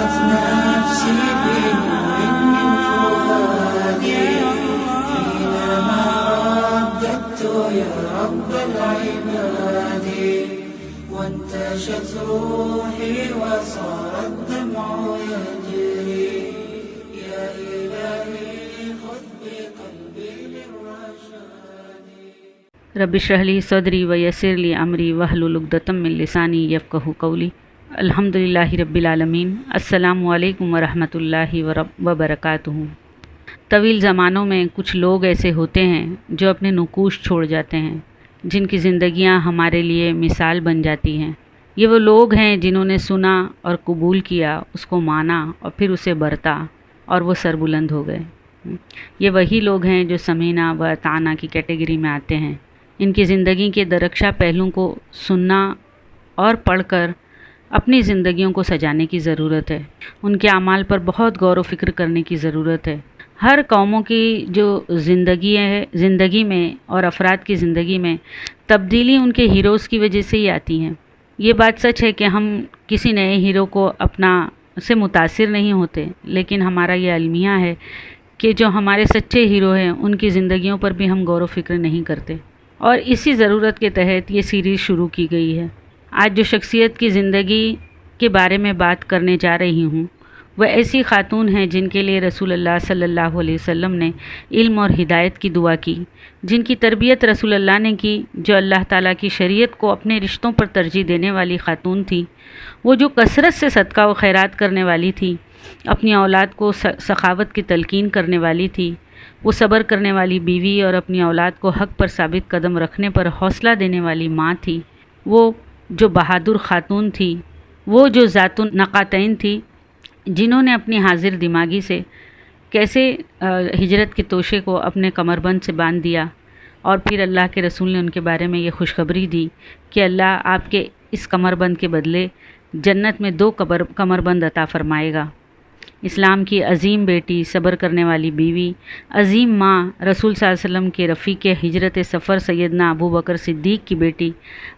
نفسي بنور من فؤادي حينما رددت يا رب العباد وانتشت روحي وصار الدمع يجري يا إلهي خذ بقلبي للرشاد رب اشرح لي صدری ویسر لی امری واحلل عقدۃ من لسانی یفقہوا قولی۔ الحمدللہ رب العالمین۔ السلام علیکم ورحمۃ اللہ وبرکاتہ۔ طویل زمانوں میں کچھ لوگ ایسے ہوتے ہیں جو اپنے نقوش چھوڑ جاتے ہیں، جن کی زندگیاں ہمارے لیے مثال بن جاتی ہیں۔ یہ وہ لوگ ہیں جنہوں نے سنا اور قبول کیا، اس کو مانا اور پھر اسے برتا اور وہ سربلند ہو گئے۔ یہ وہی لوگ ہیں جو سمینا و اطعنا کی کیٹیگری میں آتے ہیں۔ ان کی زندگی کے درخشاں پہلوؤں کو سننا اور پڑھ کر اپنی زندگیوں کو سجانے کی ضرورت ہے۔ ان کے اعمال پر بہت غور و فکر کرنے کی ضرورت ہے۔ ہر قوموں کی جو زندگی میں اور افراد کی زندگی میں تبدیلی ان کے ہیروز کی وجہ سے ہی آتی ہیں۔ یہ بات سچ ہے کہ ہم کسی نئے ہیرو کو اپنا سے متاثر نہیں ہوتے، لیکن ہمارا یہ المیہ ہے کہ جو ہمارے سچے ہیرو ہیں ان کی زندگیوں پر بھی ہم غور و فکر نہیں کرتے، اور اسی ضرورت کے تحت یہ سیریز شروع کی گئی ہے۔ آج جو شخصیت کی زندگی کے بارے میں بات کرنے جا رہی ہوں وہ ایسی خاتون ہیں جن کے لیے رسول اللہ صلی اللہ علیہ وسلم نے علم اور ہدایت کی دعا کی، جن کی تربیت رسول اللہ نے کی، جو اللہ تعالیٰ کی شریعت کو اپنے رشتوں پر ترجیح دینے والی خاتون تھی، وہ جو کثرت سے صدقہ و خیرات کرنے والی تھی، اپنی اولاد کو سخاوت کی تلقین کرنے والی تھی، وہ صبر کرنے والی بیوی اور اپنی اولاد کو حق پر ثابت قدم رکھنے پر حوصلہ دینے والی ماں تھی، وہ جو بہادر خاتون تھی، وہ جو ذات النقاتین تھی، جنہوں نے اپنی حاضر دماغی سے کیسے ہجرت کے توشے کو اپنے کمربند سے باندھ دیا، اور پھر اللہ کے رسول نے ان کے بارے میں یہ خوشخبری دی کہ اللہ آپ کے اس کمربند کے بدلے جنت میں 2 کمربند عطا فرمائے گا۔ اسلام کی عظیم بیٹی، صبر کرنے والی بیوی، عظیم ماں، رسول صلی اللہ علیہ وسلم کے رفیق ہجرت سفر سیدنا ابو بکر صدیق کی بیٹی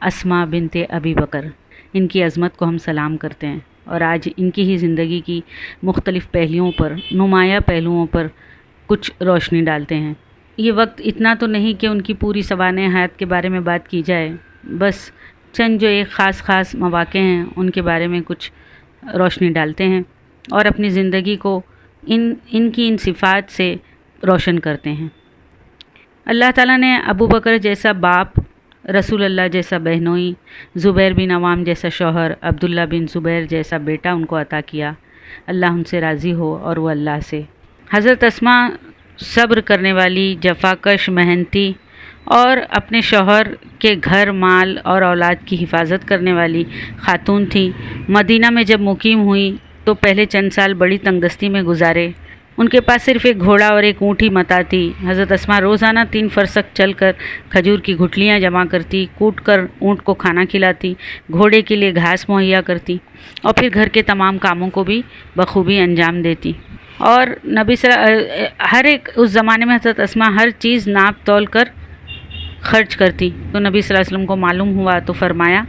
اسماء بنت ابی بکر، ان کی عظمت کو ہم سلام کرتے ہیں، اور آج ان کی ہی زندگی کی مختلف پہلوؤں پر، نمایاں پہلوؤں پر کچھ روشنی ڈالتے ہیں۔ یہ وقت اتنا تو نہیں کہ ان کی پوری سوانح حیات کے بارے میں بات کی جائے، بس چند جو ایک خاص مواقع ہیں ان کے بارے میں کچھ روشنی ڈالتے ہیں اور اپنی زندگی کو ان کی صفات سے روشن کرتے ہیں۔ اللہ تعالیٰ نے ابو بکر جیسا باپ، رسول اللہ جیسا بہنوئی، زبیر بن عوام جیسا شوہر، عبداللہ بن زبیر جیسا بیٹا ان کو عطا کیا۔ اللہ ان سے راضی ہو اور وہ اللہ سے۔ حضرت اسماء صبر کرنے والی، جفاکش، محنتی اور اپنے شوہر کے گھر، مال اور اولاد کی حفاظت کرنے والی خاتون تھی۔ مدینہ میں جب مقیم ہوئی تو پہلے چند سال بڑی تنگدستی میں گزارے۔ ان کے پاس صرف ایک گھوڑا اور ایک اونٹ ہی متاع تھی۔ حضرت اسماء روزانہ 3 فرسخ چل کر کھجور کی گٹھلیاں جمع کرتی، کوٹ کر اونٹ کو کھانا کھلاتی، گھوڑے کے لیے گھاس مہیا کرتی اور پھر گھر کے تمام کاموں کو بھی بخوبی انجام دیتی۔ اور ہر ایک اس زمانے میں حضرت اسماء ہر چیز ناپ تول کر خرچ کرتی، تو نبی صلی اللہ علیہ وسلم کو معلوم ہوا تو فرمایا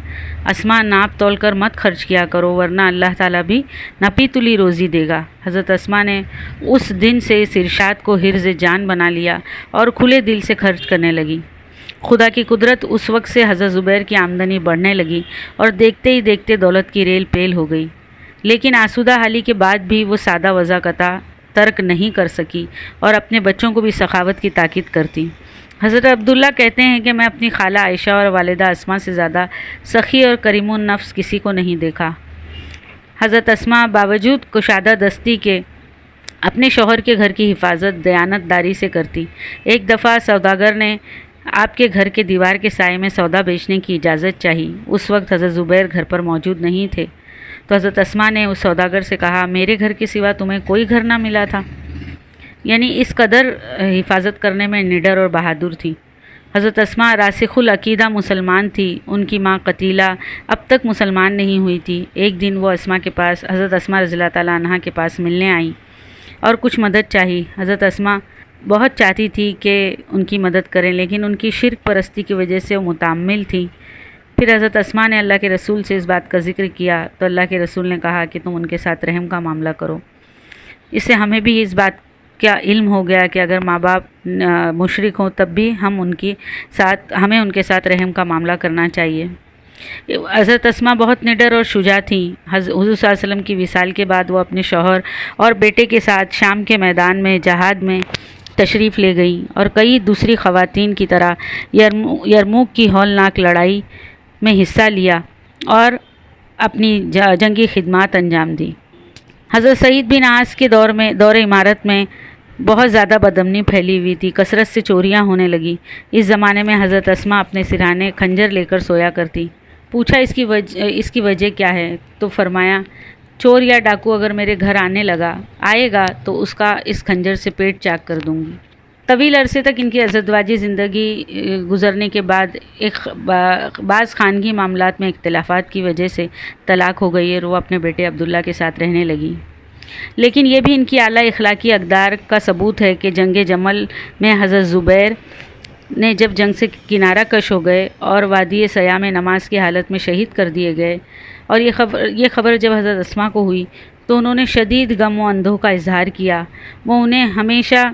اسماء ناپ تول کر مت خرچ کیا کرو ورنہ اللہ تعالیٰ بھی نپی تلی روزی دے گا۔ حضرت اسماء نے اس دن سے اس ارشاد کو حرز جان بنا لیا اور کھلے دل سے خرچ کرنے لگی۔ خدا کی قدرت اس وقت سے حضرت زبیر کی آمدنی بڑھنے لگی اور دیکھتے ہی دیکھتے دولت کی ریل پیل ہو گئی، لیکن آسودہ حالی کے بعد بھی وہ سادہ وضع قطع ترک نہیں کر سکی اور اپنے بچوں کو بھی سخاوت کی تاکید کرتی۔ حضرت عبداللہ کہتے ہیں کہ میں اپنی خالہ عائشہ اور والدہ اسماء سے زیادہ سخی اور کریم النفس کسی کو نہیں دیکھا۔ حضرت اسماء باوجود کشادہ دستی کے اپنے شوہر کے گھر کی حفاظت دیانت داری سے کرتی۔ ایک دفعہ سوداگر نے آپ کے گھر کے دیوار کے سائے میں سودا بیچنے کی اجازت چاہی۔ اس وقت حضرت زبیر گھر پر موجود نہیں تھے، تو حضرت اسماء نے اس سوداگر سے کہا میرے گھر کے سوا تمہیں کوئی گھر نہ ملا تھا؟ یعنی اس قدر حفاظت کرنے میں نڈر اور بہادر تھی۔ حضرت اسماء راسخ العقیدہ مسلمان تھی۔ ان کی ماں قتیلہ اب تک مسلمان نہیں ہوئی تھی۔ ایک دن وہ اسماء کے پاس، حضرت اسماء رضی اللہ تعالیٰ عنہا کے پاس ملنے آئیں اور کچھ مدد چاہی۔ حضرت اسماء بہت چاہتی تھی کہ ان کی مدد کریں، لیکن ان کی شرک پرستی کی وجہ سے وہ متعمل تھی پھر حضرت اسما نے اللہ کے رسول سے اس بات کا ذکر کیا تو اللہ کے رسول نے کہا کہ تم ان کے ساتھ رحم کا معاملہ کرو۔ اس سے ہمیں بھی اس بات کا علم ہو گیا کہ اگر ماں باپ مشرک ہوں تب بھی ہمیں ان کے ساتھ رحم کا معاملہ کرنا چاہیے۔ حضرت اسما بہت نڈر اور شجاع تھیں۔ حضور صلی اللہ علیہ وسلم کی وصال کے بعد وہ اپنے شوہر اور بیٹے کے ساتھ شام کے میدان میں جہاد میں تشریف لے گئیں اور کئی دوسری خواتین کی طرح یرموک کی ہولناک لڑائی میں حصہ لیا اور اپنی جنگی خدمات انجام دی۔ حضرت سعید بن عاص کے دور عمارت میں بہت زیادہ بدامنی پھیلی ہوئی تھی، کثرت سے چوریاں ہونے لگی۔ اس زمانے میں حضرت اسما اپنے سرہانے خنجر لے کر سویا کرتی۔ پوچھا اس کی وجہ کیا ہے تو فرمایا چور یا ڈاکو اگر میرے گھر آئے گا تو اس خنجر سے پیٹ چاک کر دوں گی۔ طویل عرصے تک ان کی عزتواجی زندگی گزرنے کے بعد بعض خانگی معاملات میں اختلافات کی وجہ سے طلاق ہو گئی اور وہ اپنے بیٹے عبداللہ کے ساتھ رہنے لگی۔ لیکن یہ بھی ان کی اعلیٰ اخلاقی اقدار کا ثبوت ہے کہ جنگ جمل میں حضرت زبیر نے جب جنگ سے کنارہ کش ہو گئے اور وادی سیاہ میں نماز کی حالت میں شہید کر دیے گئے اور یہ خبر جب حضرت اسما کو ہوئی تو انہوں نے شدید غم و اندوہ کا اظہار کیا۔ وہ انہیں ہمیشہ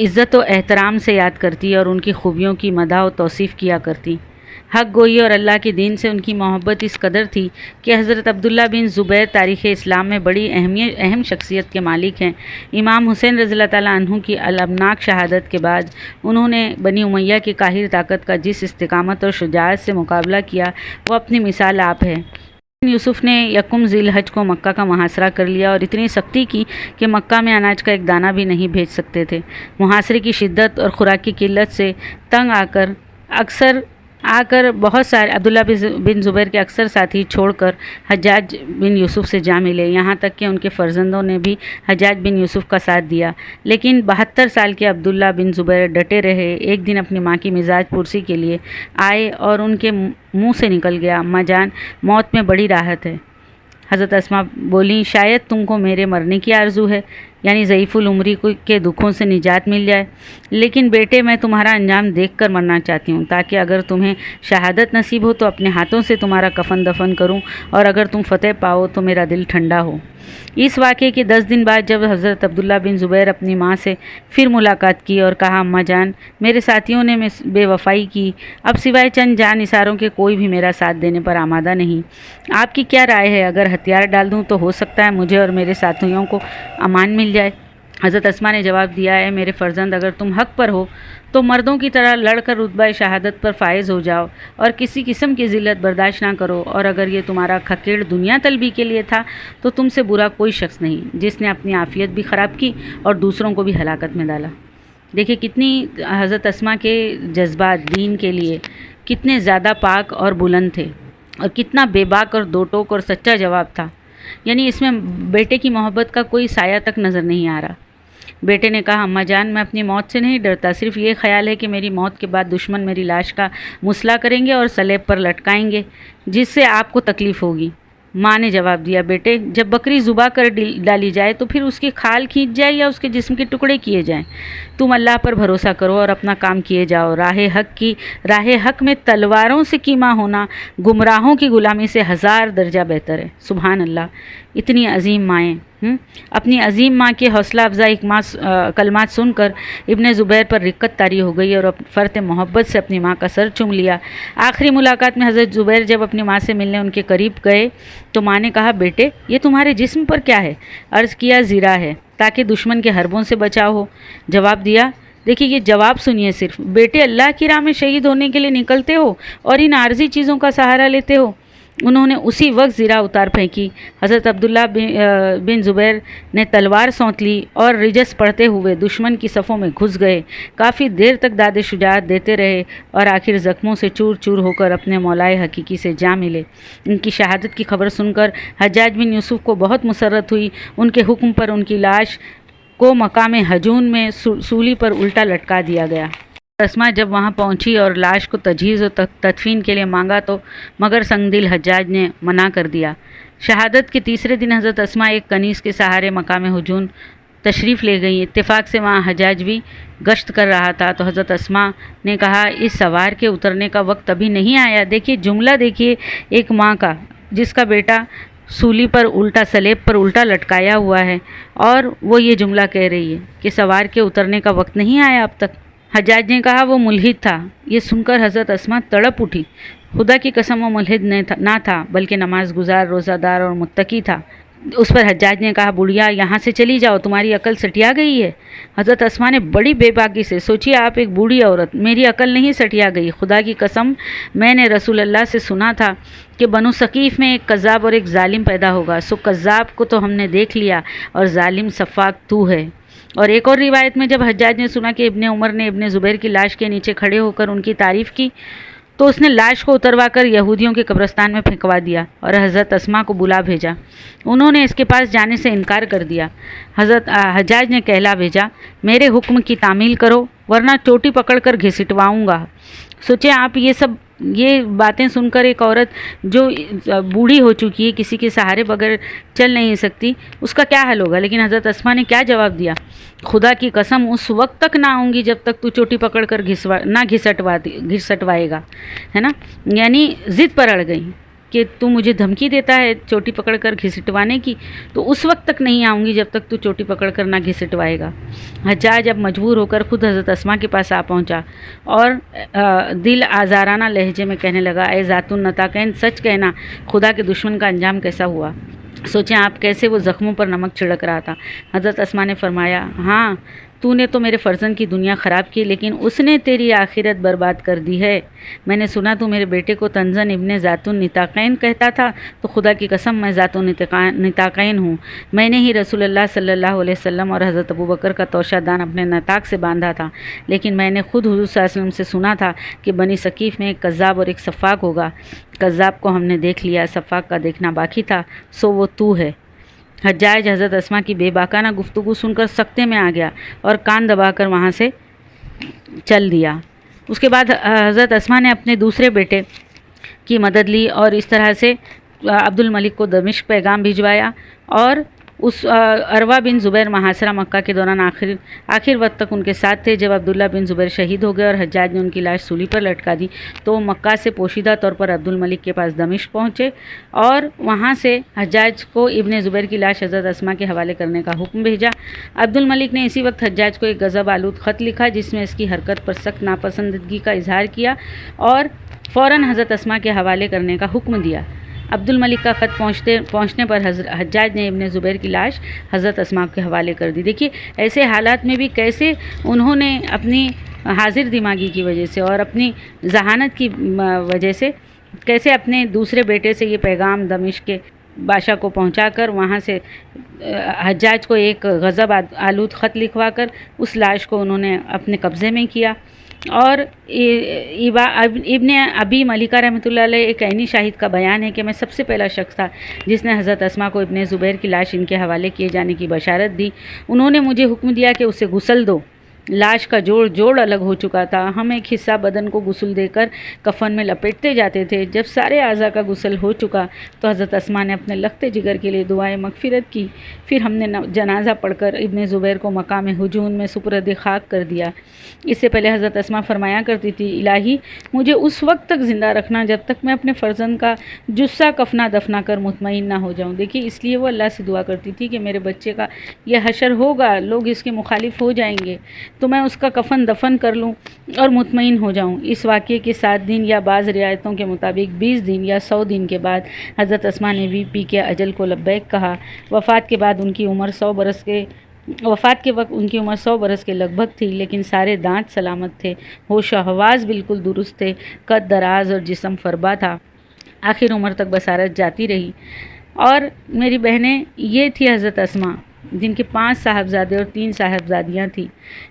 عزت و احترام سے یاد کرتی اور ان کی خوبیوں کی مدح و توصیف کیا کرتی۔ حق گوئی اور اللہ کے دین سے ان کی محبت اس قدر تھی کہ حضرت عبداللہ بن زبیر تاریخ اسلام میں بڑی اہم شخصیت کے مالک ہیں۔ امام حسین رضی اللہ تعالیٰ عنہ کی المناک شہادت کے بعد انہوں نے بنی امیہ کی قاہر طاقت کا جس استقامت اور شجاعت سے مقابلہ کیا وہ اپنی مثال آپ ہے۔ یوسف نے یکم ذی الحج کو مکہ کا محاصرہ کر لیا اور اتنی سختی کی کہ مکہ میں اناج کا ایک دانہ بھی نہیں بھیج سکتے تھے۔ محاصرے کی شدت اور خوراک کی قلت سے تنگ آ کر بہت سارے عبداللہ بن زبیر کے اکثر ساتھی چھوڑ کر حجاج بن یوسف سے جا ملے، یہاں تک کہ ان کے فرزندوں نے بھی حجاج بن یوسف کا ساتھ دیا۔ لیکن 72 سال کے عبداللہ بن زبیر ڈٹے رہے۔ ایک دن اپنی ماں کی مزاج پرسی کے لیے آئے اور ان کے منہ سے نکل گیا، اماں جان موت میں بڑی راحت ہے۔ حضرت اسما بولیں شاید تم کو میرے مرنے کی آرزو ہے، یعنی ضعیف العمری کے دکھوں سے نجات مل جائے، لیکن بیٹے میں تمہارا انجام دیکھ کر مرنا چاہتی ہوں تاکہ اگر تمہیں شہادت نصیب ہو تو اپنے ہاتھوں سے تمہارا کفن دفن کروں اور اگر تم فتح پاؤ تو میرا دل ٹھنڈا ہو۔ اس واقعے کے 10 دن بعد جب حضرت عبداللہ بن زبیر اپنی ماں سے پھر ملاقات کی اور کہا اماں جان میرے ساتھیوں نے بے وفائی کی، اب سوائے چند جان نثاروں کے کوئی بھی میرا ساتھ دینے پر آمادہ نہیں، آپ کی کیا رائے ہے؟ اگر ہتھیار ڈال دوں تو ہو سکتا ہے مجھے اور میرے ساتھیوں کو امان مل جائے۔ حضرت اسما نے جواب دیا ہے میرے فرزند اگر تم حق پر ہو تو مردوں کی طرح لڑ کر رتبہ شہادت پر فائز ہو جاؤ اور کسی قسم کی ذلت برداشت نہ کرو، اور اگر یہ تمہارا کھکیڑ دنیا طلبی کے لیے تھا تو تم سے برا کوئی شخص نہیں جس نے اپنی عافیت بھی خراب کی اور دوسروں کو بھی ہلاکت میں ڈالا۔ دیکھیں کتنی حضرت اسما کے جذبات دین کے لیے کتنے زیادہ پاک اور بلند تھے اور کتنا بے باک اور دو ٹوک اور سچا جواب تھا، یعنی اس میں بیٹے کی محبت کا کوئی سایہ تک نظر نہیں آ رہا۔ بیٹے نے کہا اماں جان میں اپنی موت سے نہیں ڈرتا، صرف یہ خیال ہے کہ میری موت کے بعد دشمن میری لاش کا مسئلہ کریں گے اور سلیب پر لٹکائیں گے جس سے آپ کو تکلیف ہوگی۔ ماں نے جواب دیا بیٹے جب بکری ذبح کر ڈالی جائے تو پھر اس کی کھال کھینچ جائے یا اس کے جسم کے ٹکڑے کیے جائیں، تم اللہ پر بھروسہ کرو اور اپنا کام کیے جاؤ۔ راہ حق میں تلواروں سے کیما ہونا گمراہوں کی غلامی سے 1000 درجہ بہتر ہے۔ سبحان اللہ، اتنی عظیم مائیں اپنی عظیم ماں کے حوصلہ افزائی کلمات سن کر ابن زبیر پر رقت طاری ہو گئی اور فرط محبت سے اپنی ماں کا سر چوم لیا۔ آخری ملاقات میں حضرت زبیر جب اپنی ماں سے ملنے ان کے قریب گئے تو ماں نے کہا بیٹے یہ تمہارے جسم پر کیا ہے؟ عرض کیا زیرہ ہے تاکہ دشمن کے حربوں سے بچاؤ ہو۔ جواب دیا دیکھیے یہ جواب سنیے صرف، بیٹے اللہ کی راہ میں شہید ہونے کے لیے نکلتے ہو اور ان عارضی چیزوں کا سہارا لیتے ہو۔ انہوں نے اسی وقت زیرہ اتار پھینکی۔ حضرت عبداللہ بن زبیر نے تلوار سونت لی اور رجس پڑھتے ہوئے دشمن کی صفوں میں گھس گئے، کافی دیر تک داد شجاعت دیتے رہے اور آخر زخموں سے چور چور ہو کر اپنے مولائے حقیقی سے جا ملے۔ ان کی شہادت کی خبر سن کر حجاج بن یوسف کو بہت مسرت ہوئی۔ ان کے حکم پر ان کی لاش کو مقام ہجون میں سولی پر الٹا لٹکا دیا گیا۔ اسما جب وہاں پہنچی اور لاش کو تجہیز و تدفین کے لیے مانگا تو مگر سنگ دل حجاج نے منع کر دیا۔ شہادت کے تیسرے دن حضرت اسما ایک کنیز کے سہارے مقام ہجون تشریف لے گئیں۔ اتفاق سے وہاں حجاج بھی گشت کر رہا تھا تو حضرت اسماء نے کہا اس سوار کے اترنے کا وقت ابھی نہیں آیا۔ دیکھیے جملہ دیکھیے ایک ماں کا جس کا بیٹا سولی پر الٹا سلیب پر الٹا لٹکایا ہوا ہے اور وہ یہ جملہ کہہ رہی ہے کہ سوار کے اترنے کا وقت نہیں آیا اب تک۔ حجاج نے کہا وہ ملحد تھا۔ یہ سن کر حضرت اسماء تڑپ اٹھی۔ خدا کی قسم وہ ملحد نہ تھا بلکہ نماز گزار، روزہ دار اور متقی تھا۔ اس پر حجاج نے کہا بڑھیا یہاں سے چلی جاؤ، تمہاری عقل سٹیا گئی ہے۔ حضرت اسماء نے بڑی بے باکی سے سوچی آپ ایک بوڑھی عورت، میری عقل نہیں سٹیا گئی، خدا کی قسم میں نے رسول اللہ سے سنا تھا کہ بنو ثقیف میں ایک کذاب اور ایک ظالم پیدا ہوگا، سو کذاب کو تو ہم نے دیکھ لیا اور ظالم سفاک تو ہے۔ اور ایک اور روایت میں جب حجاج نے سنا کہ ابن عمر نے ابن زبیر کی لاش کے نیچے کھڑے ہو کر ان کی تعریف کی تو اس نے لاش کو اتروا کر یہودیوں کے قبرستان میں پھینکوا دیا اور حضرت اسماء کو بلا بھیجا۔ انہوں نے اس کے پاس جانے سے انکار کر دیا۔ حضرت حجاج نے کہلا بھیجا میرے حکم کی تعمیل کرو ورنہ چوٹی پکڑ کر گھسٹواؤں گا۔ سوچیں آپ یہ باتیں سن کر ایک عورت جو بوڑھی ہو چکی ہے، کسی کے سہارے بغیر چل نہیں سکتی، اس کا کیا حل ہوگا۔ لیکن حضرت اسماء نے کیا جواب دیا، خدا کی قسم اس وقت تک نہ آؤں گی جب تک تو چوٹی پکڑ کر نہ گھسٹوائے گا، ہے نا، یعنی ضد پر اڑ گئی کہ تو مجھے دھمکی دیتا ہے چوٹی پکڑ کر گھسٹوانے کی، تو اس وقت تک نہیں آؤں گی جب تک تو چوٹی پکڑ کر نہ گھسٹوائے گا۔ حجاج اب مجبور ہو کر خود حضرت اسماء کے پاس آ پہنچا اور دل آزارانہ لہجے میں کہنے لگا اے ذات النطاقین سچ کہنا خدا کے دشمن کا انجام کیسا ہوا۔ سوچیں آپ کیسے وہ زخموں پر نمک چھڑک رہا تھا۔ حضرت اسماء نے فرمایا ہاں تو نے تو میرے فرزند کی دنیا خراب کی لیکن اس نے تیری آخرت برباد کر دی ہے۔ میں نے سنا تو میرے بیٹے کو تنزن ابن ذات النطاقین کہتا تھا، تو خدا کی قسم میں ذات النطاقین ہوں۔ میں نے ہی رسول اللہ صلی اللہ علیہ وسلم اور حضرت ابوبکر کا توشہ دان اپنے نطاق سے باندھا تھا، لیکن میں نے خود حضور صلی اللہ علیہ وسلم سے سنا تھا کہ بنی ثقیف میں ایک کذاب اور ایک سفاک ہوگا۔ کذاب کو ہم نے دیکھ لیا، سفاک کا دیکھنا باقی تھا، سو وہ تو ہے۔ حجاج حضرت اسماء کی بے باکانہ گفتگو سن کر سکتے میں آ گیا اور کان دبا کر وہاں سے چل دیا۔ اس کے بعد حضرت اسماء نے اپنے دوسرے بیٹے کی مدد لی اور اس طرح سے عبد الملک کو دمشق پیغام بھجوایا اور اس عروہ بن زبیر محاصرہ مکہ کے دوران آخر وقت تک ان کے ساتھ تھے۔ جب عبداللہ بن زبیر شہید ہو گئے اور حجاج نے ان کی لاش سولی پر لٹکا دی تو وہ مکہ سے پوشیدہ طور پر عبد الملک کے پاس دمشق پہنچے اور وہاں سے حجاج کو ابن زبیر کی لاش حضرت اسماء کے حوالے کرنے کا حکم بھیجا۔ عبد الملک نے اسی وقت حجاج کو ایک غضب آلود خط لکھا جس میں اس کی حرکت پر سخت ناپسندگی کا اظہار کیا اور فوراً حضرت اسماء کے حوالے کرنے کا حکم دیا۔ عبد الملک کا خط پہنچنے پر حجاج نے ابن زبیر کی لاش حضرت اسماء کے حوالے کر دی۔ دیکھیے ایسے حالات میں بھی کیسے انہوں نے اپنی حاضر دماغی کی وجہ سے اور اپنی ذہانت کی وجہ سے کیسے اپنے دوسرے بیٹے سے یہ پیغام دمشق کے بادشاہ کو پہنچا کر وہاں سے حجاج کو ایک غضب آلود خط لکھوا کر اس لاش کو انہوں نے اپنے قبضے میں کیا۔ اور ابن ابی ملیکہ رحمۃ اللہ علیہ ایک عینی شاہد کا بیان ہے کہ میں سب سے پہلا شخص تھا جس نے حضرت اسماء کو ابن زبیر کی لاش ان کے حوالے کیے جانے کی بشارت دی۔ انہوں نے مجھے حکم دیا کہ اسے غسل دو۔ لاش کا جوڑ الگ ہو چکا تھا، ہم ایک حصہ بدن کو غسل دے کر کفن میں لپیٹتے جاتے تھے۔ جب سارے اعضاء کا غسل ہو چکا تو حضرت اسماء نے اپنے لختے جگر کے لیے دعائے مغفرت کی، پھر ہم نے جنازہ پڑھ کر ابن زبیر کو مقام ہجون میں سپرد خاک کر دیا۔ اس سے پہلے حضرت اسماء فرمایا کرتی تھی الہی مجھے اس وقت تک زندہ رکھنا جب تک میں اپنے فرزند کا جثہ کفنا دفنا کر مطمئن نہ ہو جاؤں۔ دیکھیے اس لیے وہ اللہ سے دعا کرتی تھی کہ میرے بچے کا یہ حشر ہوگا، لوگ اس کے مخالف ہو جائیں گے تو میں اس کا کفن دفن کر لوں اور مطمئن ہو جاؤں۔ اس واقعے کے 7 دن یا بعض روایتوں کے مطابق 20 دن یا 100 دن کے بعد حضرت اسماء نے بھی پی کے اجل کو لبیک کہا۔ وفات کے وقت ان کی عمر 100 برس کے لگ بھگ تھی، لیکن سارے دانت سلامت تھے، ہوش و حواس بالکل درست تھے، قد دراز اور جسم فربا تھا۔ آخر عمر تک بصارت جاتی رہی۔ اور میری بہنیں یہ تھی حضرت اسماء جن کے 5 صاحبزادے اور 3 صاحبزادیاں تھیں۔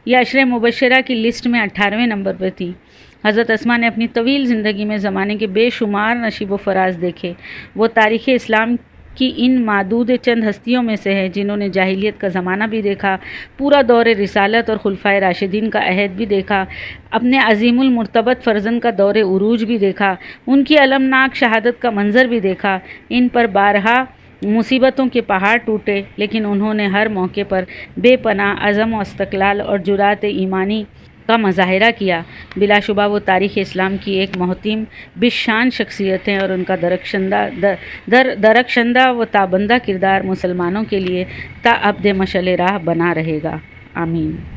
یہ عشرہ مبشرہ کی لسٹ میں 18ویں نمبر پہ تھی۔ حضرت اسماء نے اپنی طویل زندگی میں زمانے کے بے شمار نشیب و فراز دیکھے۔ وہ تاریخ اسلام کی ان معدود چند ہستیوں میں سے ہے جنہوں نے جاہلیت کا زمانہ بھی دیکھا، پورا دور رسالت اور خلفائے راشدین کا عہد بھی دیکھا، اپنے عظیم المرتبت فرزند کا دور عروج بھی دیکھا، ان کی المناک شہادت کا منظر بھی دیکھا۔ ان پر بارہا مصیبتوں کے پہاڑ ٹوٹے، لیکن انہوں نے ہر موقع پر بے پناہ عزم و استقلال اور جرأت ایمانی کا مظاہرہ کیا۔ بلا شبہ وہ تاریخ اسلام کی ایک محترم بشان شخصیت ہیں، اور ان کا درخشندہ و تابندہ کردار مسلمانوں کے لیے تا ابد مشعل راہ بنا رہے گا۔ آمین۔